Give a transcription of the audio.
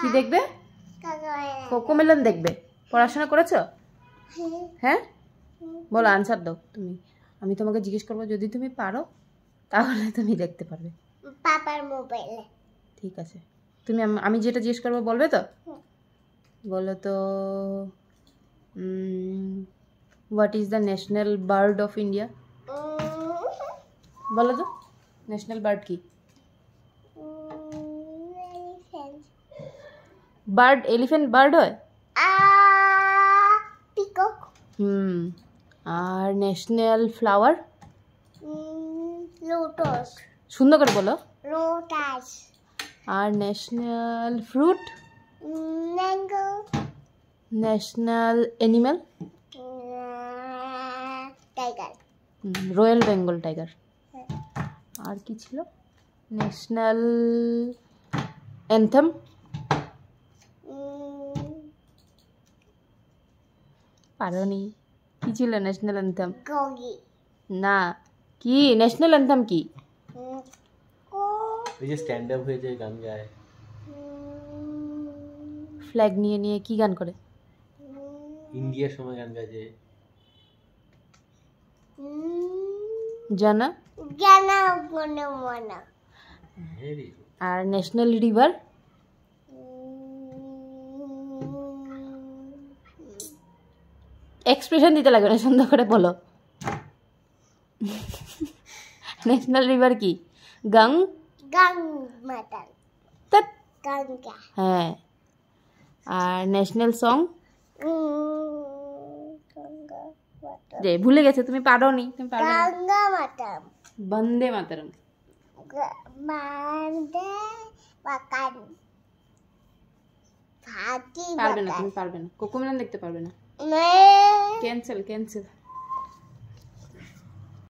কি দেখবে? কোকোমেলন দেখবে। পড়াশোনা করেছো? হ্যাঁ, বলো আনসার দাও তুমি। আমি তোমাকে জিজ্ঞেস করবো, যদি তুমি পারো তাহলে তুমি দেখতে পারবে। পাপার মোবাইলে। ঠিক আছে, তুমি আমি যেটা জিজ্ঞেস করবো বলবে তো? বলো তো, what is the national bird of India? বলো তো, ন্যাশনাল বার্ড কি? বার্ড, এলিফ্যান্ট বার্ড হয়। পিকক। আর ন্যাশনাল ফ্লাওয়ার? লোটাস। সুন্দর করে বলো। লোটাস। আর national fruit? Mango. National animal? Tiger. Royal Bengal tiger. আর কি ছিল? National anthem? পারোনি। কি ছিল ন্যাশনাল অ্যান্থেম? না, কি ন্যাশনাল অ্যান্থেম কি? এই যে স্ট্যান্ড আপ হয়ে যে গান গায়, ফ্ল্যাগ নিয়ে নিয়ে কি গান করে? ইন্ডিয়ার সময় গান গায় যে, জানা? জানা মনে মনে। আর ন্যাশনাল রিভার? এক্সপ্রেশন দিতে লাগবে না, সুন্দর করে বলো। ন্যাশনাল রিভার কি? গাং? গাং মাতা। গঙ্গা। হ্যাঁ। আর ন্যাশনাল সং? গঙ্গা মাতা। যে ভুলে গেছে, তুমি পারোনি। তুমি পারবে না। গঙ্গা মাতা। বন্দে মাতরম। বন্দে মাতরম। পারবে না, তুমি পারবে না। কোকোমেলন দেখতে পারবে না। Cancel cancel.